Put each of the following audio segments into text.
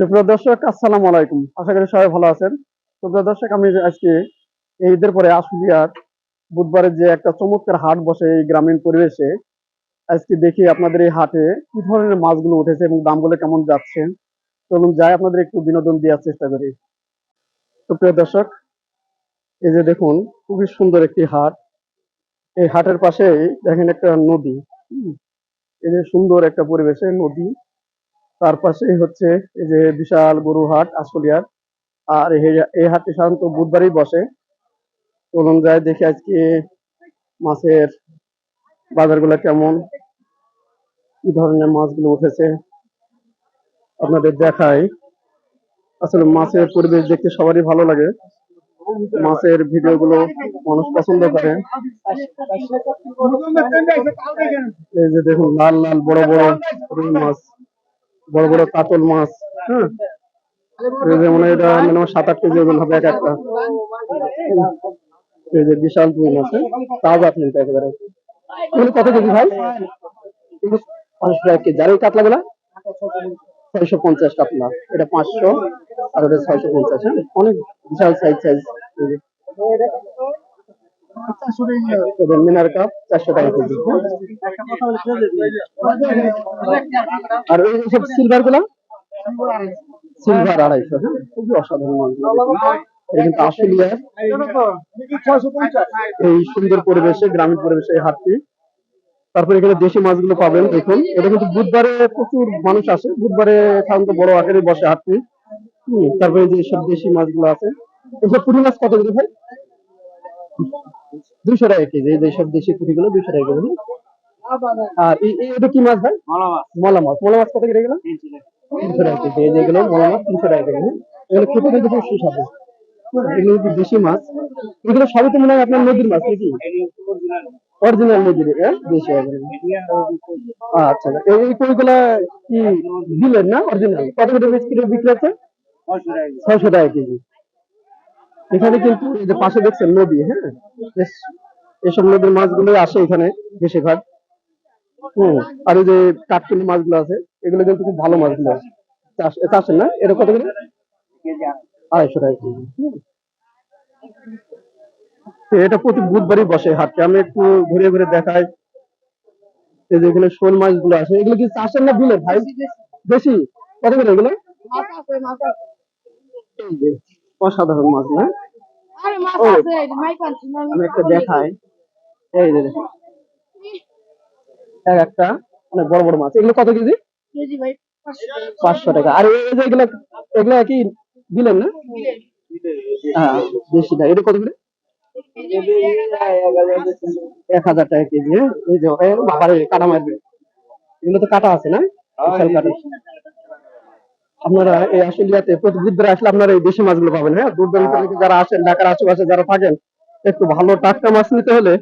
সুপ্রিয় দর্শক, আসসালামু আলাইকুম। আশা করি সবাই ভালো আছেন। সুপ্রিয় দর্শক, আমি আজকে এই ঈদের পরে আশুলিয়ার বুধবারে যে একটা চমৎকার হাট বসে এই গ্রামীণ পরিবেশে, আজকে দেখি আপনাদের এই হাটে কি ধরনের মাছগুলো উঠেছে এবং দামগুলো কেমন যাচ্ছে। চলুন যাই, আপনাদের একটু বিনোদন দেওয়ার চেষ্টা করি। সুপ্রিয় দর্শক, এই যে দেখুন, খুবই সুন্দর একটি হাট। এই হাটের পাশে দেখেন একটা নদী। এই যে সুন্দর একটা পরিবেশে নদী, তার পাশেই হচ্ছে এই যে বিশাল গরু হাট আশুলিয়ার। আর এই হাটটি সাধারণত বুধবারই বসে। চলুন যাই দেখি আজকে মাছের বাজারগুলো কেমন, কি ধরনের মাছগুলো উঠেছে আপনাদের দেখাই। আসলে মাছের পরিবেশ দেখতে সবারই ভালো লাগে, মাছের ভিডিও গুলো মানুষ পছন্দ করে। এই যে দেখুন, লাল লাল বড় বড় রুই মাছ, বড় বড় কাতল মাছ। হ্যাঁ, এই যে মনে হয় এটা মিনিমাম 7-8 কেজি ওজন হবে এক একটা। এই যে বিশাল রুই মাছ, তাজা কিন্তু একেবারে। এগুলো কত কেজি ভাই? 500 টাকা কেজি। আর ওই কাতলা গুলা 650 কাতলা, এটা 500 আর ওটা 650। হ্যাঁ, অনেক বিশাল সাইজ সাইজ। মিনার কাপ 400 টাকা কেজি। আর ওই সব সিলভার গুলা সিলভার 250। হ্যাঁ, খুবই অসাধারণ মাছগুলো। এটা কিন্তু আশুলিয়ার এই সুন্দর পরিবেশে, গ্রামীণ পরিবেশে এই হাটটি। তারপরে এখানে দেশি মাছগুলো পাবেন। দেখুন, এটা কিন্তু বুধবারে প্রচুর মানুষ আসে, বুধবারে সাধারণত বড় আকারে বসে হাটটি। তারপরে যে সব দেশি মাছগুলো আছে, এসব পুঁটি মাছ কত করে ভাই? 200 টাকা কেজি। এই যে সব দেশি পুঁটিগুলো 200 টাকা কেজি। আর এটা কি মাছ ভাই? মলা মাছ। মলা মাছ কত করে গেল? 300 টাকা কেজি। এই যেগুলো মলা মাছ 300 টাকা কেজি। এগুলো খেতে কিন্তু খুব সুস্বাদু। এগুলো কিন্তু দেশি মাছ। এগুলো সবই তো মনে হয় আপনার নদীর মাছ নাকি? অরিজিনাল নদীর, দেশি একবারে। আচ্ছা, এই কইগুলা কি দিলেন না অরিজিনাল? কত করে বিক্রি হচ্ছে? 600 টাকা কেজি। এখানে কিন্তু এই যে পাশে দেখছেন নদী। হ্যাঁ, এসব নদীর মাছগুলো আসে এখানে বেশিরভাগ। আর এই যে কাঠকিনি মাছগুলো আছে, এগুলো কিন্তু খুব ভালো মাছগুলো। চাষের না? এটা কত করে? 250 টাকা কেজি। তো এটা প্রতি বুধবারই বসে হাটে। আমি একটু ঘুরে ঘুরে দেখাই। এই যে এখানে শোল মাছগুলো আছে, এগুলো কি চাষের না বিলের ভাই? বেশি। কত করে এগুলো? এই যে অসাধারণ মাছ না? ও, আমি একটা দেখাই। এই যে দেখুন, এক একটা অনেক বড় বড় মাছ। এগুলো কত কেজি? 500 টাকা। আর এই যে এগুলো, এগুলো কি দিলেন না? হ্যাঁ, বেশিটা। এটা কত করে? 1000 টাকা কেজি। এই যে বাবারে কাটা মারবে, এগুলো তো কাটা আছে না? বিশাল কাটা। আপনারা এই আশুলিয়াতে প্রতি বুধবার আসলে আপনারা এই দেশি মাছগুলো পাবেন। হ্যাঁ, দূর দূরান্ত থেকে যারা আসেন, ঢাকার আশেপাশে যারা থাকেন, একটু ভালো টাটকা মাছ নিতে হলে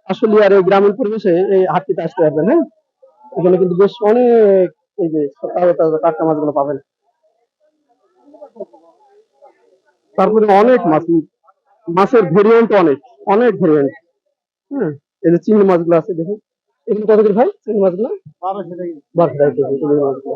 আশুলিয়ার এই গ্রামীণ পরিবেশে এই হাটটিতে আসতে পারবেন। হ্যাঁ, এখানে কিন্তু বেশ অনেক এই যে তাজা তাজা টাটকা মাছগুলো পাবেন। তারপরে অনেক মাছ, মাছের ভেরিয়েন্ট অনেক, অনেক ভেরিয়েন্ট। হ্যাঁ, এই যে চিংড়ি মাছগুলো আছে দেখুন, এগুলো কত করে ভাই চিংড়ি মাছগুলো? 1200 টাকা কেজি চিংড়ি মাছগুলো।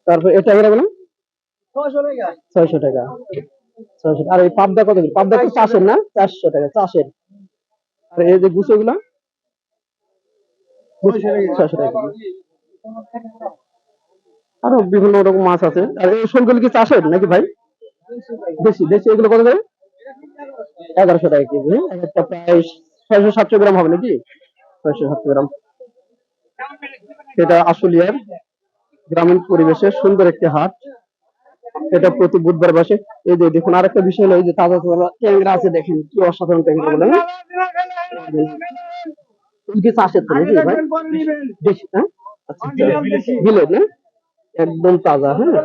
তারপর এটা এগুলো বলুন 600 টাকা। 600। আর এই পাবদা কত করে? পাবদা তো চাষের না? 400 টাকা চাষের। আর এই যে গুছো গুলা 600 টাকা। আরো বিভিন্ন রকম মাছ আছে। আর এই শোলগুলো কি চাষের নাকি ভাই? দেশি। দেশি এগুলো কত করে? 1100 টাকা কেজি। এক একটা প্রায় 600-700 গ্রাম হবে নাকি? 600-700 গ্রাম। এটা আশুলিয়ার গ্রামীণ পরিবেশে সুন্দর একটি হাট। এটা প্রতি বুধবার বসে। এই যে দেখুন, আরেকটা বিষয় হলো এই যে তাজা তাজা ট্যাংরা আছে, দেখেন কি অসাধারণ ট্যাংরা গুলো। কি চাষের তো নাকি ভাই? দেশি। হ্যাঁ, আচ্ছা আচ্ছা, বিলের না? একদম তাজা। হ্যাঁ,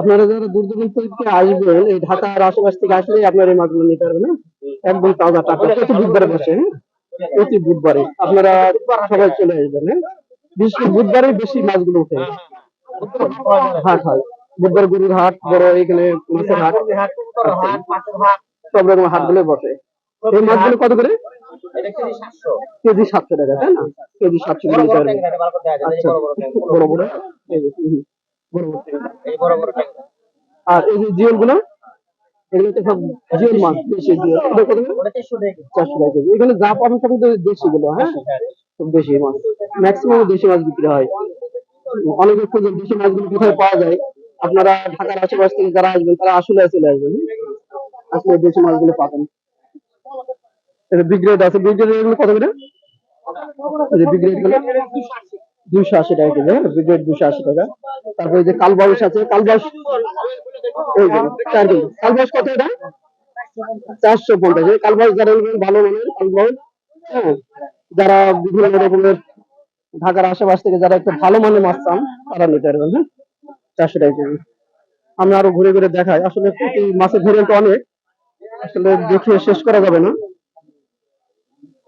আপনারা যারা দূর দূরান্ত থেকে আসবেন, এই ঢাকার আশেপাশ থেকে আসলে আপনারা এই মাছগুলো নিতে পারবেন। একদম তাজা টাটকা। প্রতি বুধবারে বসে। হ্যাঁ, প্রতি বুধবারে আপনারা সবাই চলে আসবেন। হ্যাঁ, বিশেষ করে বুধবারে বেশি মাছগুলো উঠে। হাট হয় বুধবার, গরুর হাট বড়, এখানে মাছের হাট, সব রকম হাট গুলো বসে। এই মাছগুলো কত করে? কেজি 700 টাকা, তাই না? কেজি 700 টাকা। আচ্ছা, বড় বড়। এই যে, বড় বড় ট্যাংরা। আর এই যে জিওল গুলো, এগুলো তো সব জিওল মাছ, দেশি জিওল। এটা কত করে? 400 টাকা কেজি। এখানে যা পাবেন সব কিন্তু দেশি গুলো, হ্যাঁ, সব দেশি মাছ। ম্যাক্সিমাম দেশি মাছ বিক্রি হয়। অনেকে খোঁজেন দেশি মাছগুলো কোথায় পাওয়া যায়। আপনারা ঢাকার আশেপাশ থেকে যারা আসবেন তারা আসলে চলে আসবেন, আসলে দেশি মাছগুলো পাবেন। এটা বিগ্রেড আছে, বিগ্রেড এগুলো কত করে? এই যে বিগ্রেড গুলো 280 টাকা কেজি, হ্যাঁ, বিগ্রেড 280 টাকা। তারপরে এই যে কালবাউস আছে, কালবাউস এই যে 4 কেজি। কালবাউস কত এটা? 450। এই কালবাউস যারা নেবেন ভালো মানের কালবাউস, হ্যাঁ, যারা বিভিন্ন রকমের ঢাকার আশেপাশ থেকে যারা একটু ভালো মানের মাছ চান তারা নিতে পারবেন, হ্যাঁ। 400 টাকা কেজি। আমি আরো ঘুরে ঘুরে দেখাই, আসলে প্রতি মাছের ভেরিয়েন্ট অনেক, আসলে দেখে শেষ করা যাবে না।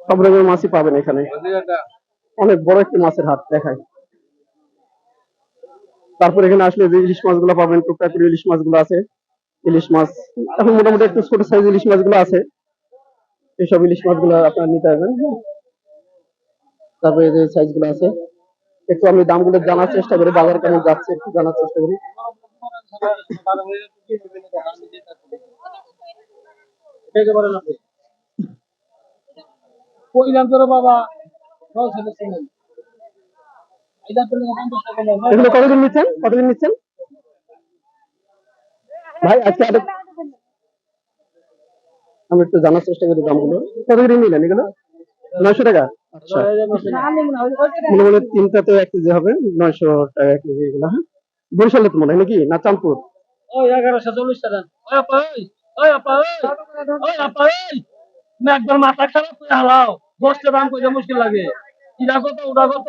সব রকমের মাছই পাবেন এখানে। অনেক বড় একটি মাছের হাট দেখায়। তারপর এখানে আসলে যে ইলিশ মাছগুলো পাবেন, টুকটাক করে ইলিশ মাছগুলো আছে। ইলিশ মাছ এখন মোটামুটি একটু ছোট সাইজ ইলিশ মাছগুলো আছে, এইসব ইলিশ মাছগুলো আপনারা নিতে পারবেন। তারপরে যে সাইজ গুলো আছে, একটু আমি দামগুলো জানার চেষ্টা করি, বাজার কেমন যাচ্ছে একটু জানার চেষ্টা করি। এগুলো কতদিন নিচ্ছেন, কতদিন নিচ্ছেন ভাই? আজকে আমি একটু জানার চেষ্টা করি দামগুলো। কতদিন নিলেন এগুলো? 900 টাকা। আচ্ছা, মনে মনে তিনটাতে 1 কেজি হবে, 900 টাকা কেজি এগুলো, হ্যাঁ। বরিশালে তো মনে হয় নাকি, না চাঁদপুর? ওই 1140 টাকা। ওই আপা ওই, ওই আপা ওই, ওই আপা ওই, তুমি একবার মাথা খারাপ করে হালাও। 10 টাকা দাম কইতে মুশকিল লাগে। ইটা কত ওটা কত?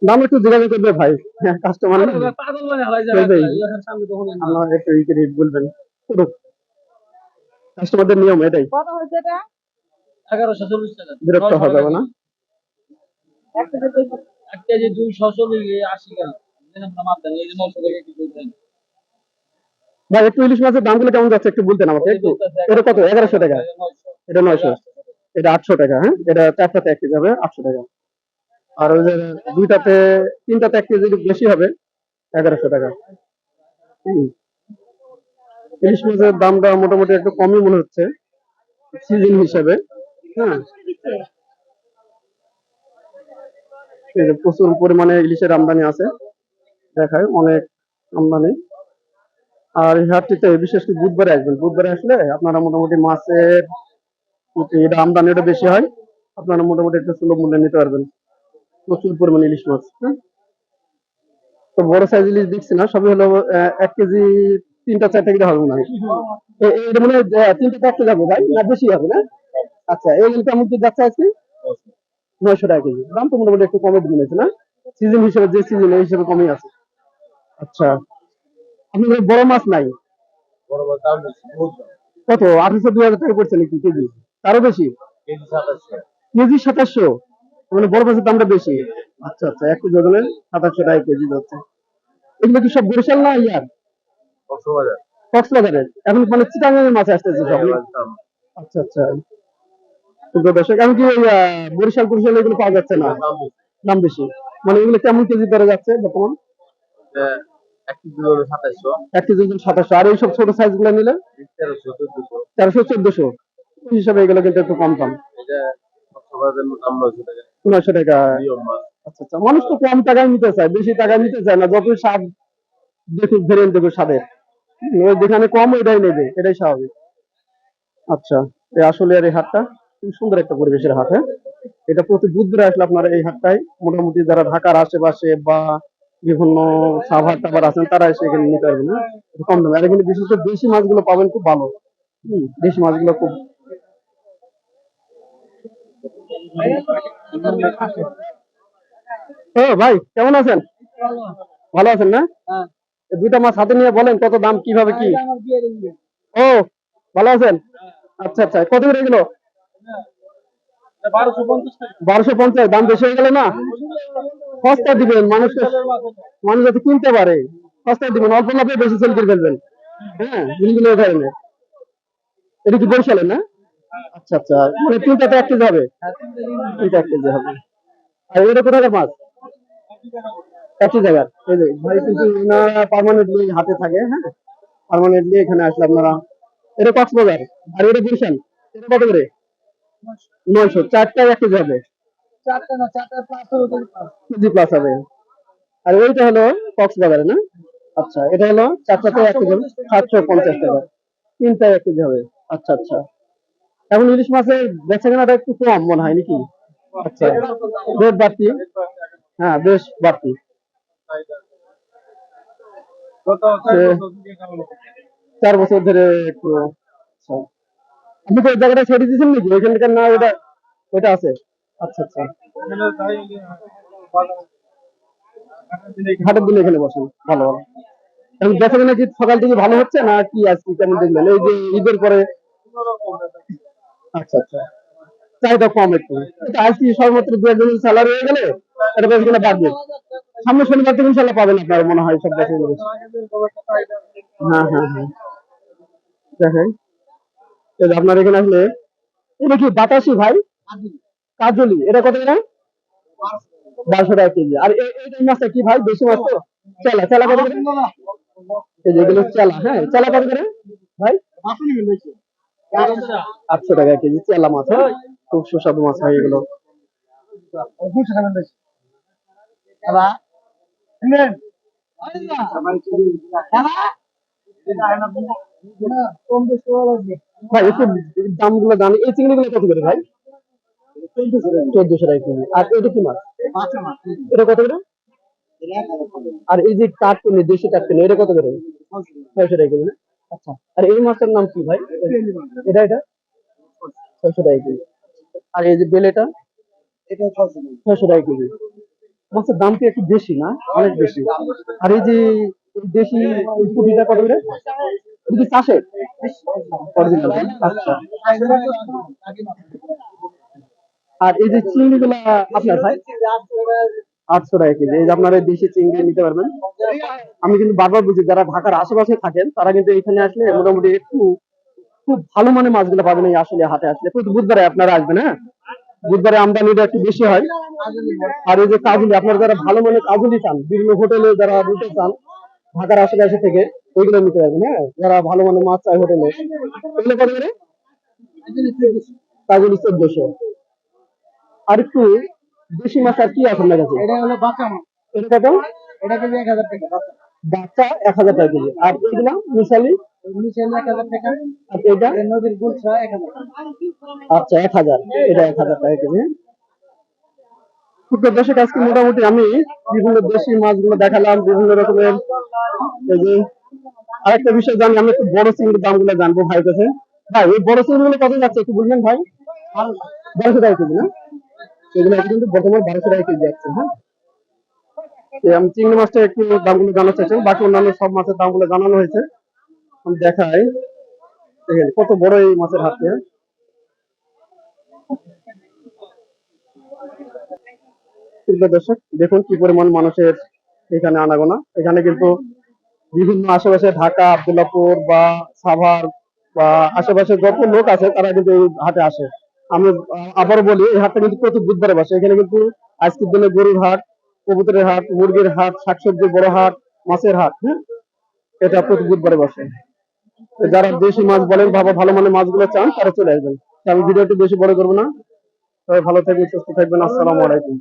দাম একটু জিজ্ঞাসা করবে ভাই, হ্যাঁ, কাস্টমার না। পাগল মানে হালাই যাবে। এখন সামনে তখন আমার একটু রেট বলবেন পুরো, কাস্টমারদের নিয়ম এটাই। কত হয়েছে এটা? 1140 টাকা। বিরক্ত হওয়া যাবে না। 1 কেজি 280 গ্রাম। মাপ দেন, এই যে 900 টাকা কেজি দেন। ভাই একটু ইলিশ মাছের দামগুলো কেমন যাচ্ছে একটু বলতেন আমাকে একটু। এটা কত? 1100 টাকা। এটা 900। এটা 800 টাকা, হ্যাঁ। এটা চারটাতে 1 কেজি হবে 800 টাকা। আর ওই যে দুইটাতে, তিনটাতে 1 কেজি বেশি হবে 1100 টাকা। ইলিশ মাছের দামটা মোটামুটি একটু কমই মনে হচ্ছে সিজন হিসাবে, হ্যাঁ। এই যে প্রচুর পরিমাণে ইলিশের আমদানি আছে, দেখায় অনেক আমদানি। আর এই হাটটিতে বিশেষ করে বুধবারে আসবেন, বুধবারে আসলে আপনারা মোটামুটি মাছের এটা আমদানিটা বেশি হয়, আপনারা মোটামুটি একটু সুলভ মূল্যে নিতে পারবেন। প্রচুর পরিমাণে ইলিশ মাছ, হ্যাঁ। তো বড় সাইজ ইলিশ দেখছি না, সবই হলো 1 কেজি 3টা 4টা করে হবে মনে হয়। এটা মনে হয় 3টা 1 কেজি হবে ভাই, না বেশি হবে না? আচ্ছা, এইগুলো কেমন কি যাচ্ছে আজকে? 900 টাকা কেজি। দাম তো মোটামুটি একটু কমে দিয়েছে না, সিজন হিসেবে, যে সিজন এই হিসেবে কমই আছে। আচ্ছা, আপনাদের বড় মাছ নাই? কত? 800 2000 টাকা পড়ছে নাকি কেজি? তারও বেশি? কেজি 2700? মানে বড় মাছের দামটা বেশি। আচ্ছা আচ্ছা, 1 কেজি ওজনে 2700 টাকা কেজি যাচ্ছে। এগুলো কি সব বরিশাল না ইয়ার? কক্সবাজারের? এখন মানে চিটাগাঙের মাছ আসতেছে সব? আচ্ছা আচ্ছা। সুপ্রিয় দর্শক, এখন কি ওই বরিশাল টরিশাল এগুলো পাওয়া যাচ্ছে না, দাম বেশি? মানে এগুলো কেমন কেজি দরে যাচ্ছে বর্তমান? 1 কেজি ওজন 2700। আর এইসব ছোট সাইজ গুলো নিলে 1300 1400 হিসাবে এগুলো কিন্তু একটু কম দাম। 900 টাকা। আচ্ছা আচ্ছা, মানুষ তো কম টাকায় নিতে চায়, বেশি টাকায় নিতে চায় না। যত স্বাদ দেখুক, ভেরিয়েন্ট দেখুক স্বাদের, যেখানে কম ওইটাই নেবে, এটাই স্বাভাবিক। আচ্ছা, এই আসলে আর এই হাটটা খুব সুন্দর একটা পরিবেশের হাট, হ্যাঁ। এটা প্রতি বুধবারে আসলে আপনারা এই হাটটায় মোটামুটি যারা ঢাকার আশেপাশে বা বিভিন্ন সাভার টাভার আছেন তারা এসে এখানে নিতে পারবেন, হ্যাঁ, কম দামে। আর এখানে বিশেষ করে দেশি মাছগুলো পাবেন খুব ভালো। দেশি মাছগুলো খুব। ও ভাই, কেমন আছেন? ভালো আছেন না? এই দুইটা মাছ হাতে নিয়ে বলেন কত দাম, কিভাবে কি? ও, ভালো আছেন? আচ্ছা আচ্ছা, কত করে এগুলো? 1250। দাম বেশি হয়ে গেল না? সস্তা দিবেন, মানুষকে, মানুষ যাতে কিনতে পারে। সস্তা দিবেন, অল্প লাভে বেশি সেল করে ফেলবেন, হ্যাঁ, জিনিসগুলো এই ধরনের। এটা কি বরিশালের না? আচ্ছা আচ্ছা, মানে 3টাতে 1 কেজি হবে? 3টা 1 কেজি হবে। আর এটা কোথাকার মাছ? একই জায়গার এই যে ভাই কিন্তু ওনারা পার্মানেন্টলি হাতে থাকে, হ্যাঁ, পার্মানেন্টলি এখানে আসলে আপনারা। এটা কক্সবাজার আর এটা বরিশাল। এটা কত করে? 900, চারটায় 1 কেজি হবে, কেজি প্লাস হবে। আর ওইটা হলো কক্সবাজারে না? আচ্ছা, এটা হলো চারটাতে 1 কেজি হবে, 750 টাকা, তিনটায় 1 কেজি হবে। আচ্ছা আচ্ছা, এখন ইলিশ মাছের বেচা কেনাটা একটু কম মনে হয় নাকি? আচ্ছা, রেট বাড়তি, হ্যাঁ বেশ বাড়তি। সে 4 বছর ধরে একটু। আচ্ছা, আপনি তো ওই জায়গাটা ছেড়ে দিয়েছেন নাকি ওইখানকার, না ওটা ওটা আছে? আচ্ছা আচ্ছা, হাটের দিনে এখানে বসেন, ভালো ভালো। এখন বেচা কেনা কি সকাল থেকে ভালো হচ্ছে না কি আজকে কেমন দেখলেন এই যে ঈদের পরে? আচ্ছা আচ্ছা, চাহিদা কম একটু। এটা আজকে সর্বত্র 2 একজনের স্যালারি হয়ে গেলে এটা বেশ গুলো বাড়বে। সামনে শনিবার থেকে ইনশাল্লাহ পাবেন আপনার মনে হয় সব বেচা কেনা। হ্যাঁ হ্যাঁ হ্যাঁ, দেখেন এই যে আপনার এখানে আসলে, এটা কি বাতাসি ভাই? কাজলি, এটা কত করে? 1200 টাকা কেজি। আর এই মাছটা কি ভাই, দেশি মাছ তো? চেলা, চেলা কত করে? এই যে এগুলো চেলা, হ্যাঁ চেলা কত করে ভাই? 800 টাকা কেজি চেলা মাছ, হ্যাঁ খুব সুস্বাদু মাছ হয় এগুলো। ভাই একটু দামগুলো জানি, এই চিংড়িগুলো কত করে ভাই? 1400 টাকা কেজি। আর এটা কি মাছ? এটা কত করে? আর এই যে কাঠকুনি, দেশি কাঠকুনি, এটা কত করে? 600 টাকা কেজি না? আচ্ছা, আর এই মাছটার নাম কি ভাই? এটা এটা 600 টাকা কেজি। আর এই যে বেলেটা? 600 টাকা কেজি। মাছের দাম কি একটু বেশি না, অনেক বেশি। আর এই যে এই দেশি ওই পুঁটিটা কত করে? যদি চাষে অরিজিনাল, আচ্ছা। আর এই যে চিংড়ি গুলা আপনার ভাই? 800 টাকা কেজি। এই যে আপনার এই দেশি চিংড়ি নিতে পারবেন। আমি কিন্তু বারবার বুঝি যারা ঢাকার আশেপাশে থাকেন তারা কিন্তু এখানে আসলে মোটামুটি একটু খুব ভালো মানের মাছগুলো পাবেন এই আসলে হাটে আসলে। প্রতি বুধবারে আপনারা আসবেন, হ্যাঁ, বুধবারে আমদানিটা একটু বেশি হয়। আর এই যে কাজুলি, আপনারা যারা ভালো মানের কাজুলি চান, বিভিন্ন হোটেলে যারা নিতে চান ঢাকার আশেপাশে থেকে, ওইগুলো নিতে পারবেন, হ্যাঁ, যারা ভালো মানের মাছ চায় হোটেলে। এগুলো কত করে? কাজুলি 1400। আর একটু দেশি মাছ আর কি আছে আপনার কাছে? এটা কত? বাচ্চা 1000 টাকা কেজি। আর এগুলা মিশালি? আর এটা? আচ্ছা 1000, এটা 1000 টাকা কেজি। খুব দর্শক আজকে মোটামুটি আমি বিভিন্ন দেশি মাছগুলো দেখালাম, বিভিন্ন রকমের। এই যে আরেকটা বিষয় জানি, আমি একটু বড় চিংড়ির দামগুলো জানবো ভাই কাছে। ভাই এই বড় চিংড়িগুলো কত যাচ্ছে একটু বলবেন ভাই? 1200 টাকা কেজি না? এগুলো কিন্তু বর্তমানে 1200 টাকা কেজি যাচ্ছে, হ্যাঁ। আমি চিংড়ি মাছটা একটু দামগুলো জানার চাইছিলাম, বাকি অন্যান্য সব মাছের দামগুলো জানানো হয়েছে। আমি দেখাই, দেখেন কত বড় এই মাছের হাত। প্রিয় দর্শক দেখুন কি পরিমাণ মানুষের এখানে আনাগোনা। এখানে কিন্তু বিভিন্ন আশেপাশে ঢাকা, আব্দুল্লাহপুর বা সাভার বা আশেপাশে যত লোক আছে তারা কিন্তু এই হাটে আসে। আমি আবার বলি, এই হাটটা কিন্তু প্রতি বুধবারে বসে। এখানে কিন্তু আজকের দিনে গরুর হাট, কবুতরের হাট, মুরগির হাট, শাকসবজির বড় হাট, মাছের হাট, হ্যাঁ, এটা প্রতি বুধবারে বসে। যারা দেশি মাছ বলেন ভালো ভালো মানের মাছগুলো চান তারা চলে আসবেন। আমি ভিডিওটি বেশি বড় করবো না, সবাই ভালো থাকবেন, সুস্থ থাকবেন, আসসালামু আলাইকুম।